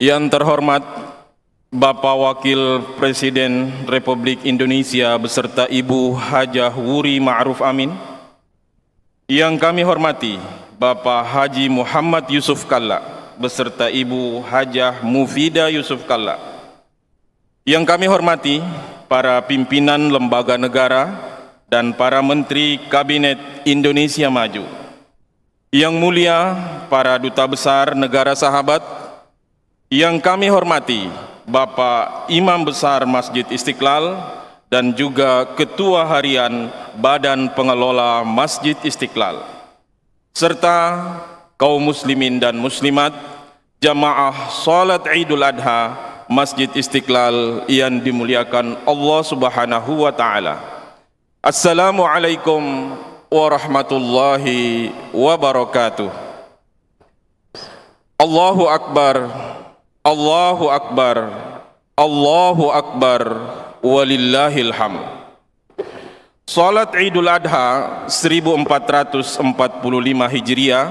Yang terhormat Bapak Wakil Presiden Republik Indonesia beserta Ibu Hajah Wuri Ma'ruf Amin. Yang kami hormati Bapak Haji Muhammad Yusuf Kalla beserta Ibu Hajah Mufidah Yusuf Kalla. Yang kami hormati para pimpinan lembaga negara dan para menteri Kabinet Indonesia Maju. Yang mulia para duta besar negara sahabat. Yang kami hormati Bapak Imam Besar Masjid Istiqlal dan juga Ketua Harian Badan Pengelola Masjid Istiqlal, serta kaum muslimin dan muslimat jamaah salat Idul Adha Masjid Istiqlal yang dimuliakan Allah Subhanahu wa taala. Assalamualaikum warahmatullahi wabarakatuh. Allahu Akbar, Allahu Akbar, Allahu Akbar, walillahil hamd. Salat Idul Adha 1445 Hijriah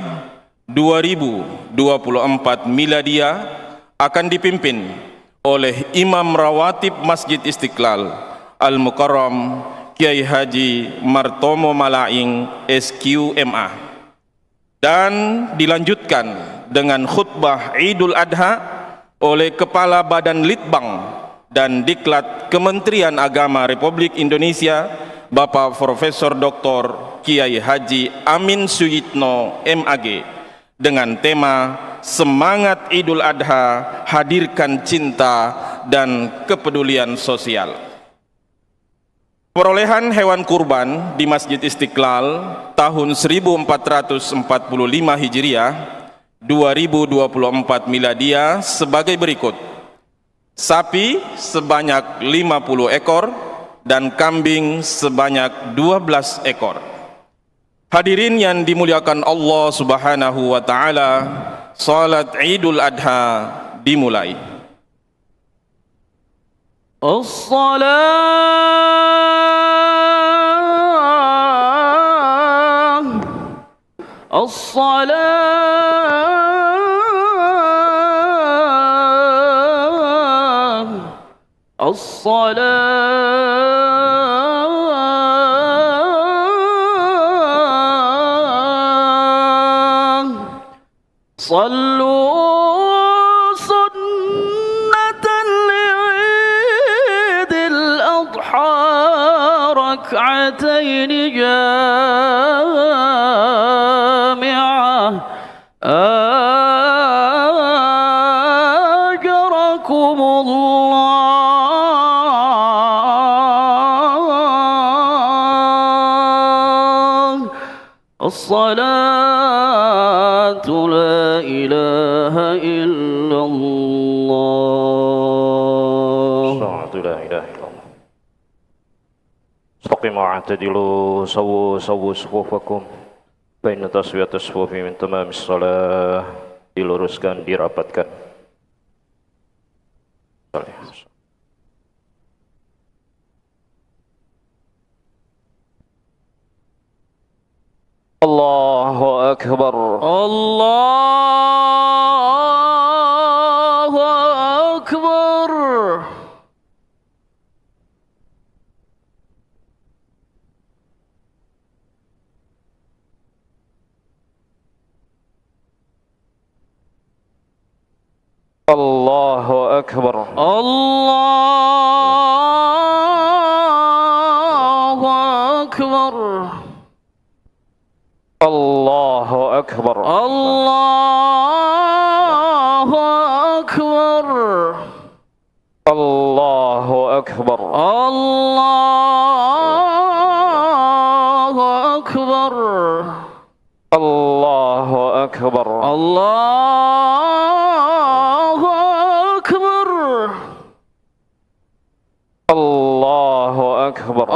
2024 Miladiah akan dipimpin oleh Imam Rawatib Masjid Istiqlal Al-Mukarram Kiai Haji Martomo Malaing SQMA, dan dilanjutkan dengan khutbah Idul Adha oleh Kepala Badan Litbang dan Diklat Kementerian Agama Republik Indonesia Bapak Profesor Dr. Kiai Haji Amin Suyitno MAG dengan tema Semangat Idul Adha, Hadirkan Cinta dan Kepedulian Sosial. Perolehan hewan kurban di Masjid Istiqlal tahun 1445 Hijriah 2024 Miladiah sebagai berikut: sapi sebanyak 50 ekor dan kambing sebanyak 12 ekor. Hadirin yang dimuliakan Allah Subhanahu wa taala, salat Idul Adha dimulai. صلوا سنة لعيد الأضحى ركعتين جامعة أجركم الله. الصلاة لا إله إلا الله. الصلاة لا إله إلا الله. استقيموا واعتدلوا سووا صفوفكم فإن تسوية الصفوف من تمام الصلاة. Diluruskan, dirapatkan. Allahu Akbar. Allahu Akbar. Allahu Akbar. Allahu Akbar. Allahu Akbar. Allahu Akbar. Allahu Akbar. Allahu Akbar. Allahu Akbar. Allahu Akbar. Allahu Akbar.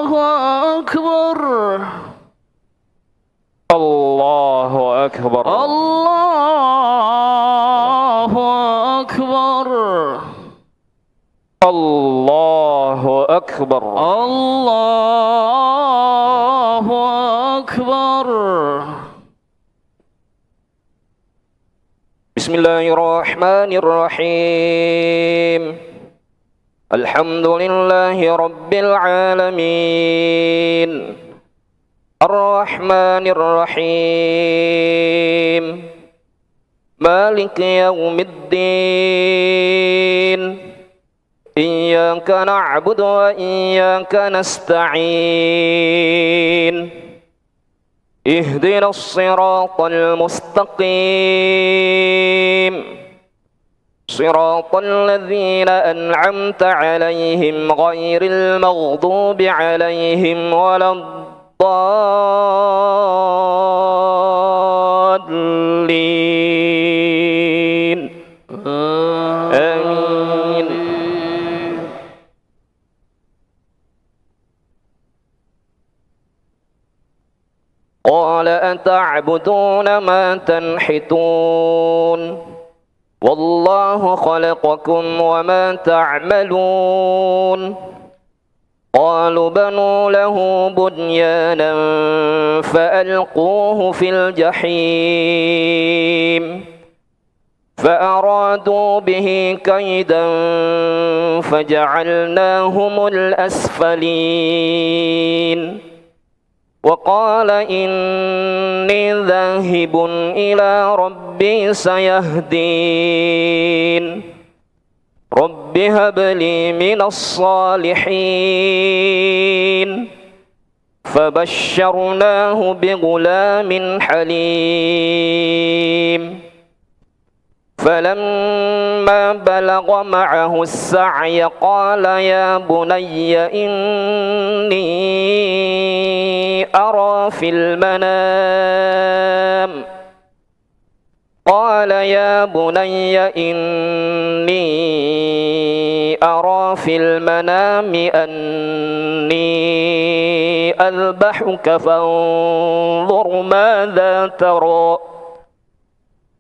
Allahu Akbar. Allahu Akbar. Allahu Akbar. Allahu Akbar. Allahu Akbar. Bismillahirrahmanirrahim. Alhamdulillahi Rabbil Alamin. Ar-Rahmanir Rahim. Maliki Yawmiddin. Iyyaka na'budu wa iyyaka nasta'in. Ihdinas siratal mustaqim. Siratal ladzina an'amta 'alaihim ghairil maghdubi 'alaihim waladdallin. Amin. قال أتعبدون ما تنحتون والله خلقكم وما تعملون قالوا بنوا له بنيانا فألقوه في الجحيم فأرادوا به كيدا فجعلناهم الأسفلين وقال إني ذاهب إلى ربي سيهدين رب هب لي من الصالحين فبشرناه بغلام حليم فلما بلغ معه السعي قال يا بني إني أرى في المنام قال يا بني إني أرى في المنام أني أذبحك فانظر ماذا ترى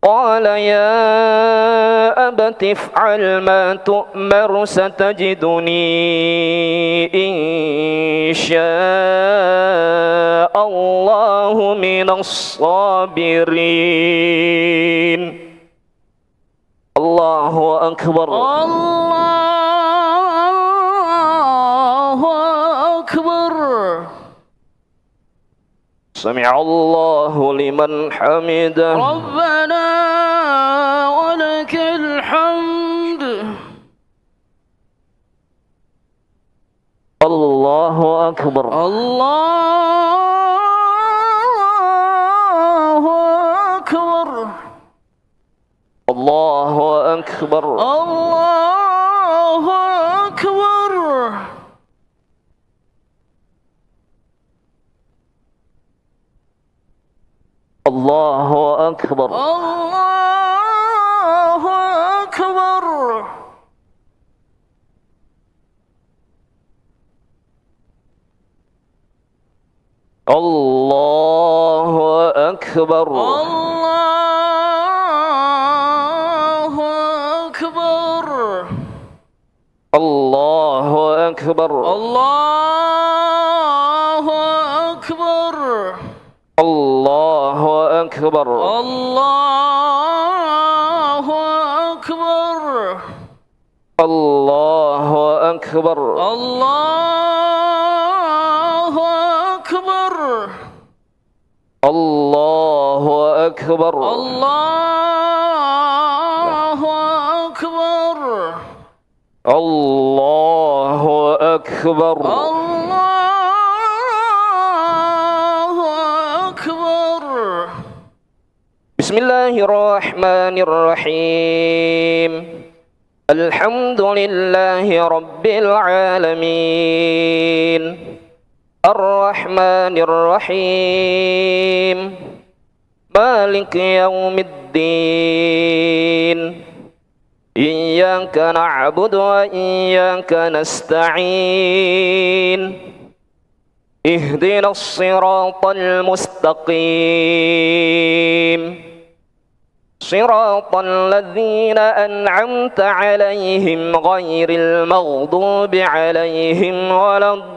قال يا أبت افعل ما تؤمر ستجدني إن شاء الله من الصابرين. الله أكبر. الله أكبر. سمع الله لمن حمده. ربنا ولك الحمد. الله أكبر. الله أكبر. الله أكبر. الله أكبر. الله أكبر. الله أكبر. الله أكبر. الله أكبر. الله أكبر. الله أكبر. الله أكبر. الله أكبر. الله أكبر. الله أكبر. الله أكبر. الله أكبر. الله أكبر. الله أكبر. بسم الله الرحمن الرحيم. الحمد لله رب العالمين. الرحمن الرحيم. مالك يوم الدين. إياك نعبد وإياك نستعين. اهدنا الصراط المستقيم. صراط الذين أنعمت عليهم غير المغضوب عليهم ولا الضالين.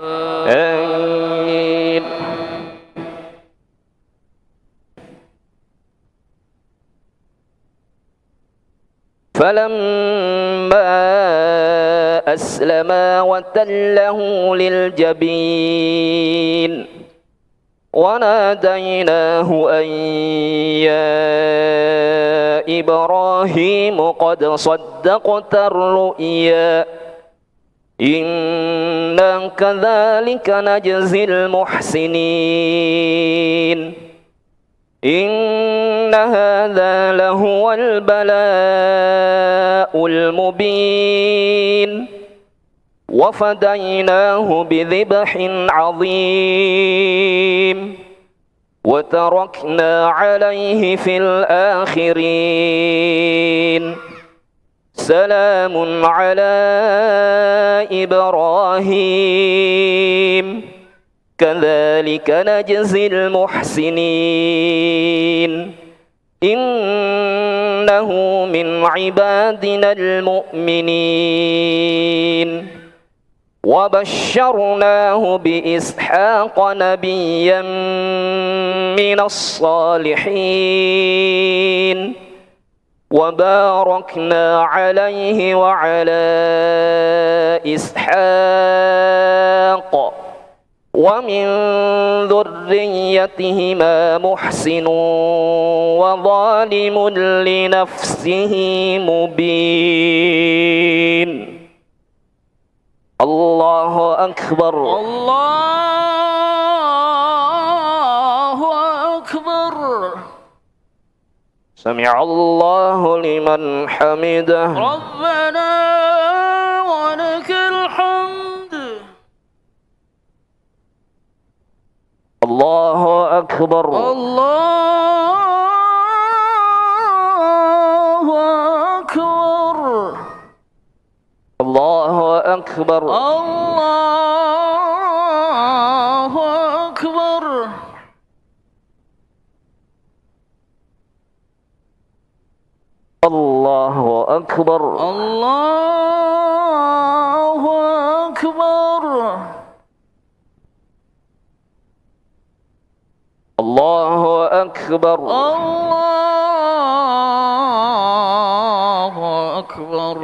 آمين. فلما أسلما وتله للجبين وناديناه أن يا إبراهيم قد صدقت الرؤيا إنا كذلك نجزي المحسنين إن هذا لهو البلاء المبين وفديناه بذبح عظيم وتركنا عليه في الآخرين سلام على إبراهيم كذلك نجزي المحسنين إنه من عبادنا المؤمنين وبشرناه بإسحاق نبيا من الصالحين وباركنا عليه وعلى إسحاق ومن ذريتهما محسن وظالم لنفسه مبين الله أكبر الله أكبر. سمع الله لمن حمده ربنا ولك الحمد. الله أكبر الله أكبر. الله أكبر الله أكبر. الله أكبر الله أكبر. الله أكبر الله أكبر.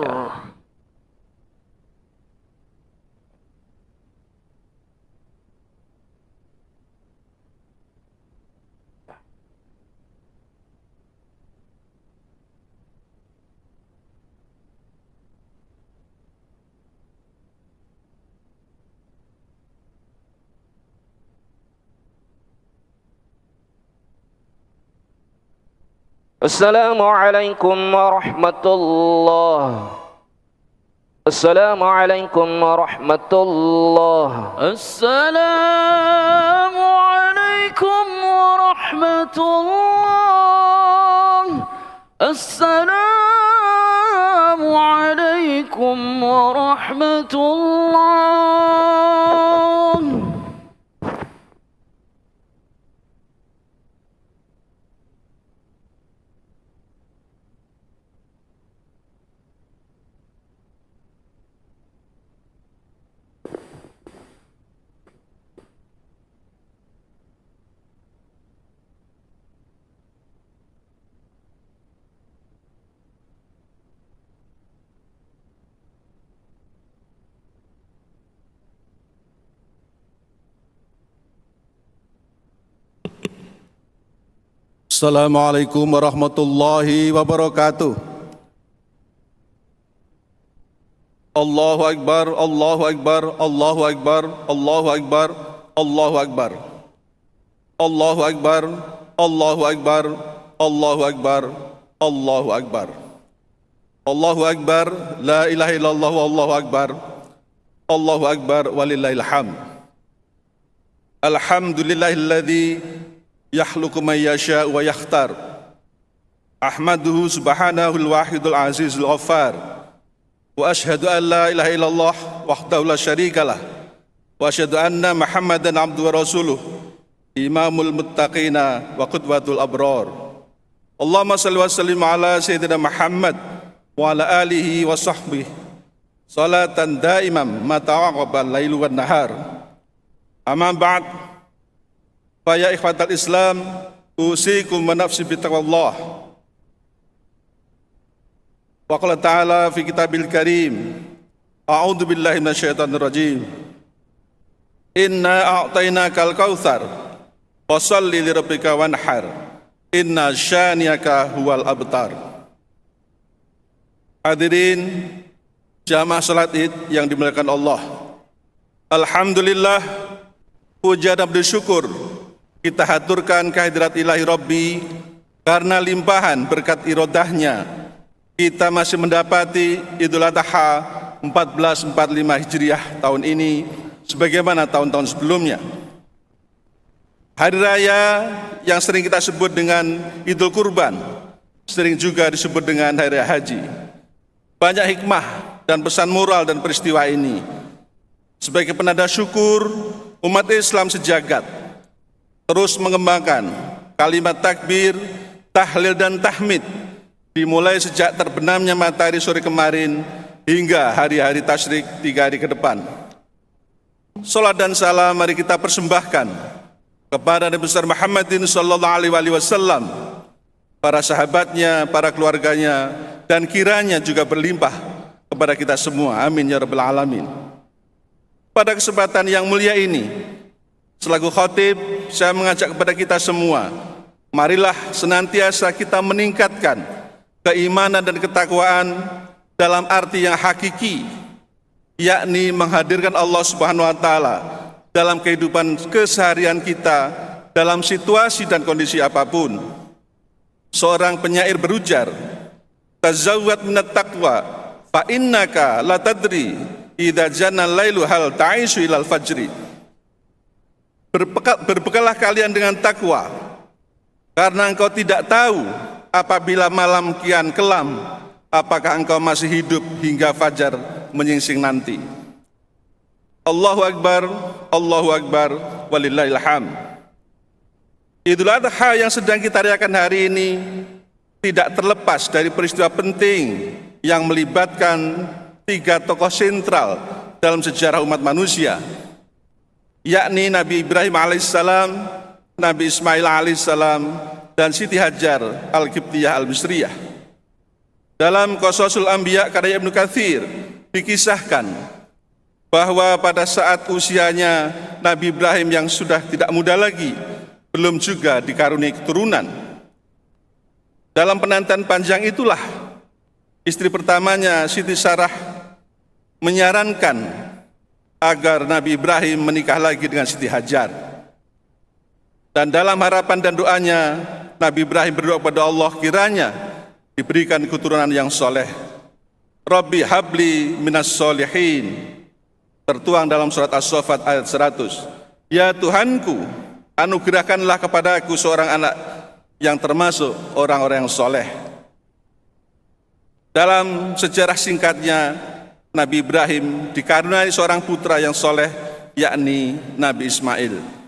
السلام عليكم ورحمة الله السلام عليكم ورحمة الله السلام عليكم ورحمة الله. السلام عليكم ورحمة الله. Assalamualaikum warahmatullahi wabarakatuh. Allahu Akbar, Allahu Akbar, Allahu Akbar, Allahu Akbar, Allahu Akbar. Allahu Akbar, Allahu Akbar, Allahu Akbar, Allahu Akbar. Allahu Akbar, la ilaha illallah, Allahu Akbar. Allahu Akbar walillahil hamd. Alhamdulillahilladzi yakhluqu man yasha wa yakhtar. Ahmaduhu subhanahul wahidul azizul ghaffar. Wa ashhadu an la ilaha illallah wahdahu la syarikalah. Wa ashhadu anna Muhammadan abduhu wa rasuluh. Imamul muttaqina wa qudwatul abrar. Allahumma salli wa sallim ala sayyidina Muhammad wa ala alihi wa sahbihi salatan daimam ma tawaqaba al-lailu wan nahar. Amma ba'd. Fa ya ikhwatal Islam, usikum wa nafsi bi taqwallah. Wa qala ta'ala fi kitabil karim, a'udzu billahi minasyaitonir rajim. Inna a'tainakal kautsar fasholli lirabbika wanhar. Inna syani'aka huwal abtar. Hadirin jamaah salat Id yang dimuliakan Allah. Alhamdulillah, puja dan bersyukur kita haturkan kehadirat ilahi Rabbi karena limpahan berkat irodahnya kita masih mendapati Idul Adha 1445 Hijriah tahun ini sebagaimana tahun-tahun sebelumnya. Hari raya yang sering kita sebut dengan Idul Kurban, sering juga disebut dengan Hari Raya Haji. Banyak hikmah dan pesan moral dan peristiwa ini sebagai penanda syukur umat Islam sejagat terus mengembangkan kalimat takbir, tahlil dan tahmid dimulai sejak terbenamnya matahari sore kemarin hingga hari-hari tasyrik 3 hari ke depan. Salat dan salam mari kita persembahkan kepada Nabi besar Muhammadin sallallahu alaihi wasallam, para sahabatnya, para keluarganya, dan kiranya juga berlimpah kepada kita semua. Amin ya rabbal alamin. Pada kesempatan yang mulia ini, selaku khatib, saya mengajak kepada kita semua, marilah senantiasa kita meningkatkan keimanan dan ketakwaan dalam arti yang hakiki, yakni menghadirkan Allah Subhanahu wa taala dalam kehidupan keseharian kita dalam situasi dan kondisi apapun. Seorang penyair berujar, "Tazawwad minat taqwa fa innaka la tadri idza janna lailu hal ta'ishu ilal fajri." Berbekalah kalian dengan takwa, karena engkau tidak tahu apabila malam kian kelam, apakah engkau masih hidup hingga fajar menyingsing nanti. Allahu Akbar, walillahil hamd. Idul Adha yang sedang kita rayakan hari ini tidak terlepas dari peristiwa penting yang melibatkan 3 tokoh sentral dalam sejarah umat manusia, yakni Nabi Ibrahim alaihissalam, Nabi Ismail alaihissalam, dan Siti Hajar al-Qibtiyah al-Misriyah. Dalam Qasasul Anbiya karya Ibnu Katsir dikisahkan bahwa pada saat usianya Nabi Ibrahim yang sudah tidak muda lagi, belum juga dikaruniai keturunan. Dalam penantian panjang itulah istri pertamanya Siti Sarah menyarankan agar Nabi Ibrahim menikah lagi dengan Siti Hajar. Dan dalam harapan dan doanya, Nabi Ibrahim berdoa kepada Allah kiranya diberikan keturunan yang soleh. Rabbi habli minas solihin, tertuang dalam surat As-Saffat ayat 100. Ya Tuhanku, anugerahkanlah kepadaku seorang anak yang termasuk orang-orang yang soleh. Dalam sejarah singkatnya, Nabi Ibrahim dikaruniai seorang putra yang soleh, yakni Nabi Ismail.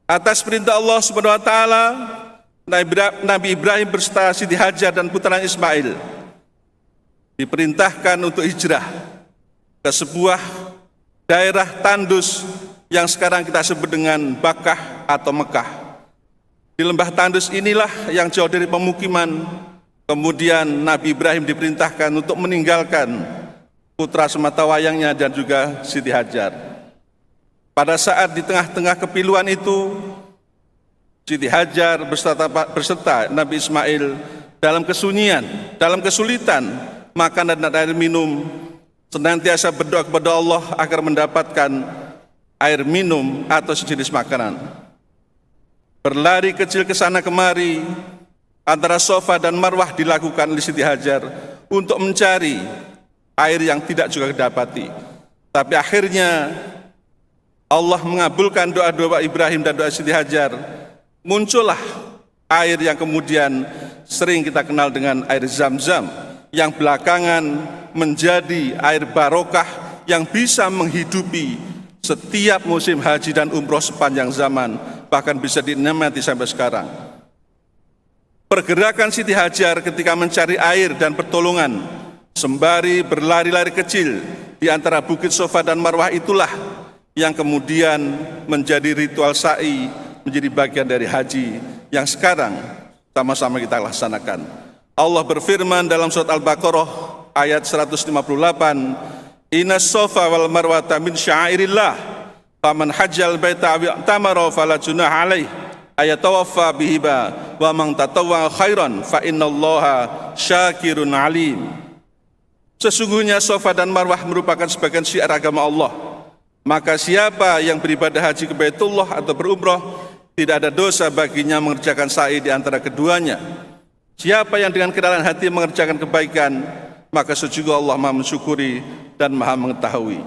Atas perintah Allah Subhanahu wa taala, Nabi Ibrahim berserta Siti Hajar dan putranya Ismail diperintahkan untuk hijrah ke sebuah daerah tandus yang sekarang kita sebut dengan Bakkah atau Mekah. Di lembah tandus inilah yang jauh dari pemukiman, kemudian Nabi Ibrahim diperintahkan untuk meninggalkan putra sematawayangnya dan juga Siti Hajar. Pada saat di tengah-tengah kepiluan itu, Siti Hajar berserta Nabi Ismail dalam kesunyian, dalam kesulitan makan dan air minum, senantiasa berdoa kepada Allah agar mendapatkan air minum atau sejenis makanan. Berlari kecil ke sana kemari, antara Safa dan Marwah dilakukan oleh Siti Hajar untuk mencari air yang tidak juga didapati. Tapi akhirnya Allah mengabulkan doa-doa Ibrahim dan doa Siti Hajar. Muncullah air yang kemudian sering kita kenal dengan air Zam-Zam, yang belakangan menjadi air barokah yang bisa menghidupi setiap musim haji dan umroh sepanjang zaman, bahkan bisa dinikmati sampai sekarang. Pergerakan Siti Hajar ketika mencari air dan pertolongan sembari berlari-lari kecil di antara Bukit Safa dan Marwah itulah yang kemudian menjadi ritual sa'i, menjadi bagian dari haji yang sekarang sama-sama kita laksanakan. Allah berfirman dalam surat Al-Baqarah ayat 158, Inna sofa wal marwata min syairillah, faman hajjal baita tamara fala junah alaih, ayatawaffa bihiba, wa man tatawwa khairan fa innallaha syakirun alim. Sesungguhnya Safa dan Marwah merupakan sebagian syiar agama Allah. Maka siapa yang beribadah haji ke Baitullah atau berumrah, tidak ada dosa baginya mengerjakan sa'i di antara keduanya. Siapa yang dengan kerelaan hati mengerjakan kebaikan, maka sesungguhnya Allah Maha mensyukuri dan Maha mengetahui.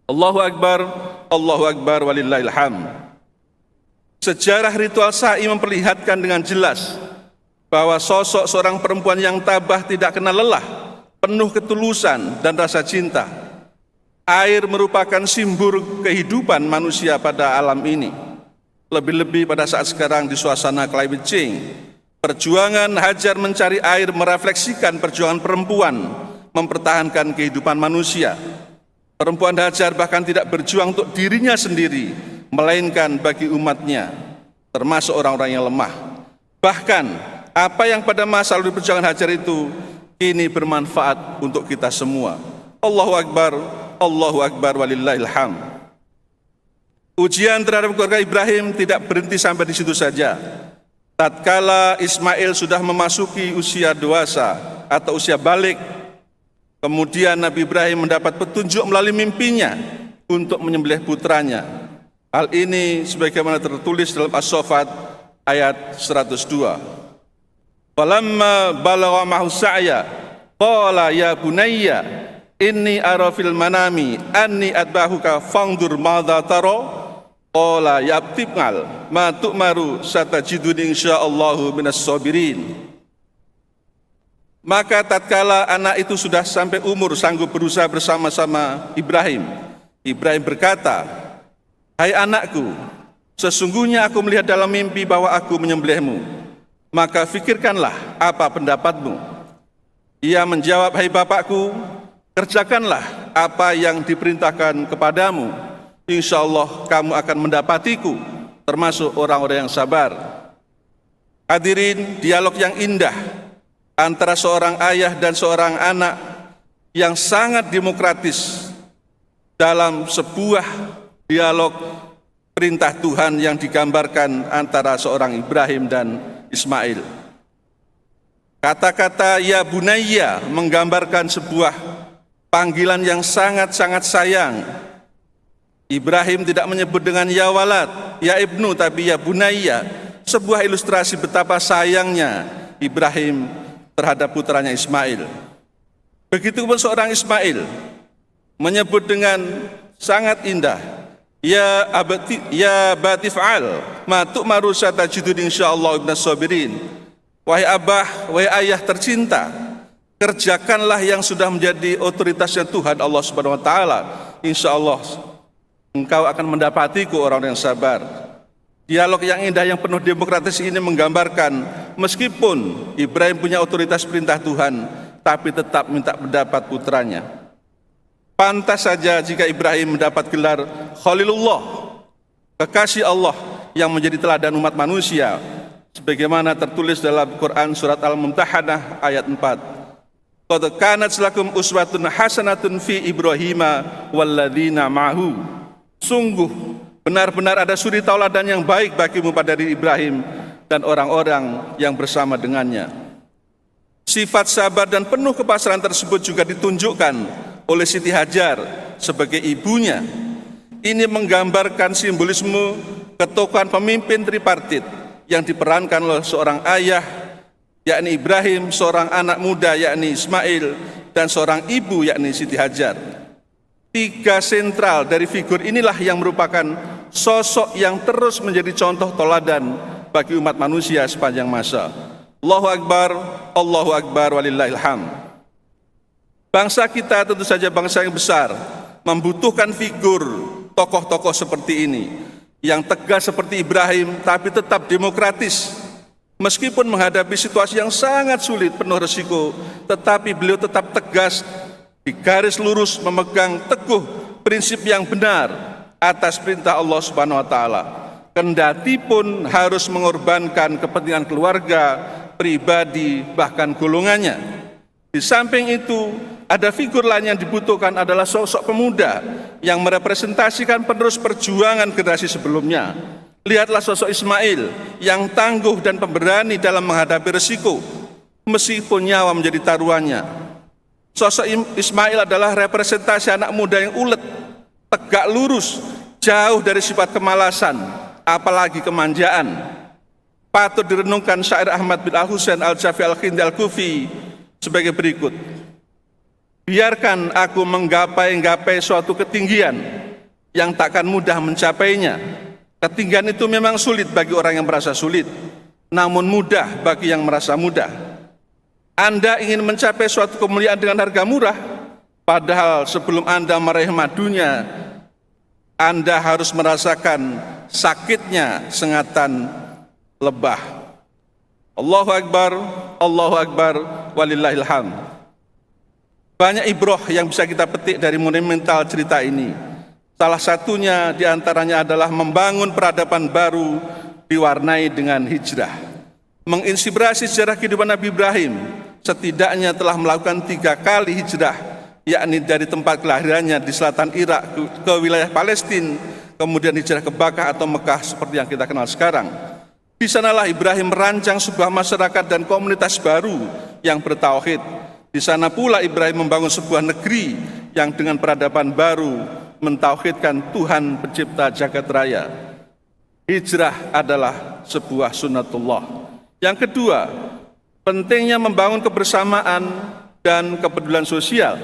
Allahu Akbar, walillahil hamd. Sejarah ritual sa'i memperlihatkan dengan jelas bahwa sosok seorang perempuan yang tabah tidak kenal lelah, penuh ketulusan dan rasa cinta. Air merupakan simbol kehidupan manusia pada alam ini. Lebih-lebih pada saat sekarang di suasana climate change. Perjuangan Hajar mencari air merefleksikan perjuangan perempuan mempertahankan kehidupan manusia. Perempuan Hajar bahkan tidak berjuang untuk dirinya sendiri, melainkan bagi umatnya, termasuk orang-orang yang lemah. Bahkan apa yang pada masa lalu perjuangan Hajar itu kini bermanfaat untuk kita semua. Allahu Akbar, walillahil hamd. Ujian terhadap keluarga Ibrahim tidak berhenti sampai di situ saja. Tatkala Ismail sudah memasuki usia dewasa atau usia balik, kemudian Nabi Ibrahim mendapat petunjuk melalui mimpinya untuk menyembelih putranya. Hal ini sebagaimana tertulis dalam As-Saffat ayat 102. Falamma balagha ma'hu sa'ya qala ya bunayya inni ara fil manami anni adbahuka fanzur madza tara. Qala ya'tibnal ma tu'maru satajiduni insyaallahu minas sabirin. Maka tatkala anak itu sudah sampai umur sanggup berusaha bersama-sama Ibrahim, Ibrahim berkata, "Hai anakku, sesungguhnya aku melihat dalam mimpi bahwa aku menyembelihmu. Maka fikirkanlah apa pendapatmu." Ia menjawab, "Hai bapakku, kerjakanlah apa yang diperintahkan kepadamu. Insyaallah kamu akan mendapatiku termasuk orang-orang yang sabar." Hadirin, dialog yang indah antara seorang ayah dan seorang anak yang sangat demokratis dalam sebuah dialog perintah Tuhan yang digambarkan antara seorang Ibrahim dan Ismail. Kata-kata ya bunayya menggambarkan sebuah panggilan yang sangat-sangat sayang. Ibrahim tidak menyebut dengan ya walad, ya ibnu, tapi ya bunayya. Sebuah ilustrasi betapa sayangnya Ibrahim terhadap putranya Ismail. Begitupun seorang Ismail menyebut dengan sangat indah, ya batif'al ma tu'maru satajiduni insyaallah minas sabirin. Wahai abah, wahai ayah tercinta, kerjakanlah yang sudah menjadi otoritasnya Tuhan Allah Subhanahu wa taala. Insyaallah engkau akan mendapatiku orang yang sabar. Dialog yang indah yang penuh demokratis ini menggambarkan meskipun Ibrahim punya otoritas perintah Tuhan, tapi tetap minta pendapat putranya. Pantas saja jika Ibrahim mendapat gelar Khalilullah, kekasih Allah yang menjadi teladan umat manusia, sebagaimana tertulis dalam Quran surat Al-Mumtahanah ayat 4. Qad kanat lakum uswatun hasanatun fi Ibrahima walladzina ma'hu. Sungguh benar-benar ada suri tauladan yang baik bagimu pada diri Ibrahim dan orang-orang yang bersama dengannya. Sifat sabar dan penuh kepasrahan tersebut juga ditunjukkan oleh Siti Hajar sebagai ibunya. Ini menggambarkan simbolisme ketokohan pemimpin tripartit yang diperankan oleh seorang ayah, yakni Ibrahim, seorang anak muda, yakni Ismail, dan seorang ibu, yakni Siti Hajar. Tiga sentral dari figur inilah yang merupakan sosok yang terus menjadi contoh teladan bagi umat manusia sepanjang masa. Allahu Akbar, walillahil hamd. Bangsa kita tentu saja bangsa yang besar, membutuhkan figur tokoh-tokoh seperti ini, yang tegas seperti Ibrahim tapi tetap demokratis. Meskipun menghadapi situasi yang sangat sulit, penuh risiko, tetapi beliau tetap tegas di garis lurus, memegang teguh prinsip yang benar atas perintah Allah Subhanahu wa taala. Kendati pun harus mengorbankan kepentingan keluarga, pribadi, bahkan golongannya. Di samping itu, ada figur lain yang dibutuhkan adalah sosok pemuda yang merepresentasikan penerus perjuangan generasi sebelumnya. Lihatlah sosok Ismail yang tangguh dan pemberani dalam menghadapi resiko, meskipun nyawa menjadi taruhannya. Sosok Ismail adalah representasi anak muda yang ulet, tegak lurus, jauh dari sifat kemalasan, apalagi kemanjaan. Patut direnungkan syair Ahmad bin Al-Husain Al-Jafi Al-Khindi Al-Kufi sebagai berikut. Biarkan aku menggapai-gapai suatu ketinggian yang takkan mudah mencapainya. Ketinggian itu memang sulit bagi orang yang merasa sulit, namun mudah bagi yang merasa mudah. Anda ingin mencapai suatu kemuliaan dengan harga murah, padahal sebelum Anda meraih madunya, Anda harus merasakan sakitnya sengatan lebah. Allahu Akbar, walillahil hamd. Banyak ibroh yang bisa kita petik dari monumental cerita ini. Salah satunya diantaranya adalah membangun peradaban baru diwarnai dengan hijrah. Menginspirasi sejarah kehidupan Nabi Ibrahim, setidaknya telah melakukan 3 kali hijrah, yakni dari tempat kelahirannya di selatan Irak ke wilayah Palestina, kemudian hijrah ke Bakkah atau Mekah seperti yang kita kenal sekarang. Di sanalah Ibrahim merancang sebuah masyarakat dan komunitas baru yang bertauhid. Di sana pula Ibrahim membangun sebuah negeri yang dengan peradaban baru mentauhidkan Tuhan pencipta jagat raya. Hijrah adalah sebuah sunnatullah. Yang kedua, pentingnya membangun kebersamaan dan kepedulian sosial.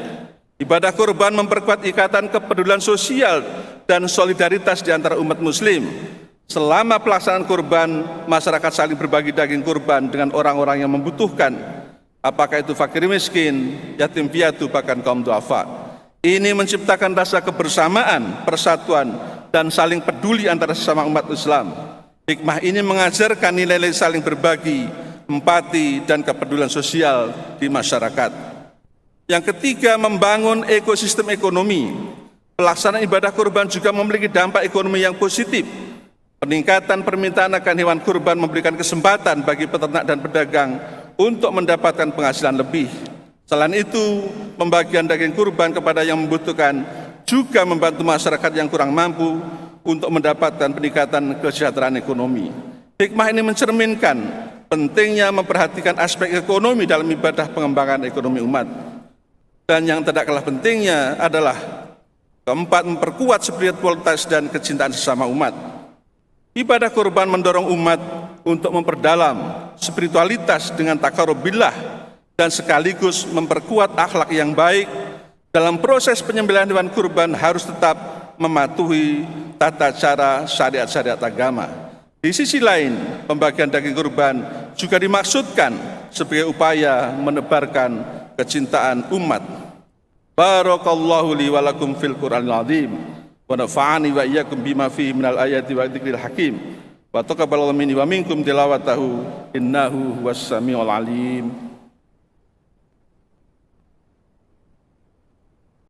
Ibadah kurban memperkuat ikatan kepedulian sosial dan solidaritas di antara umat muslim. Selama pelaksanaan kurban, masyarakat saling berbagi daging kurban dengan orang-orang yang membutuhkan. Apakah itu fakir miskin, yatim piatu, bahkan kaum duafa. Ini menciptakan rasa kebersamaan, persatuan, dan saling peduli antara sesama umat Islam. Hikmah ini mengajarkan nilai-nilai saling berbagi, empati, dan kepedulian sosial di masyarakat. Yang ketiga, membangun ekosistem ekonomi. Pelaksanaan ibadah kurban juga memiliki dampak ekonomi yang positif. Peningkatan permintaan akan hewan kurban memberikan kesempatan bagi peternak dan pedagang untuk mendapatkan penghasilan lebih. Selain itu, pembagian daging kurban kepada yang membutuhkan juga membantu masyarakat yang kurang mampu untuk mendapatkan peningkatan kesejahteraan ekonomi. Hikmah ini mencerminkan pentingnya memperhatikan aspek ekonomi dalam ibadah pengembangan ekonomi umat. Dan yang tidak kalah pentingnya adalah keempat, memperkuat spiritualitas dan kecintaan sesama umat. Ibadah kurban mendorong umat untuk memperdalam spiritualitas dengan takarub billah dan sekaligus memperkuat akhlak yang baik. Dalam proses penyembelihan hewan kurban harus tetap mematuhi tata cara syariat-syariat agama. Di sisi lain, pembagian daging kurban juga dimaksudkan sebagai upaya menebarkan kecintaan umat. Barakallahu li wa lakum fil Qur'anil azim. Wa nafa'ani wa iyyakum bima fihi minal ayati wa dzikril hakim. Wa taqabbalallahu minni wa minkum tilawatahu innahu huwas samiul alim.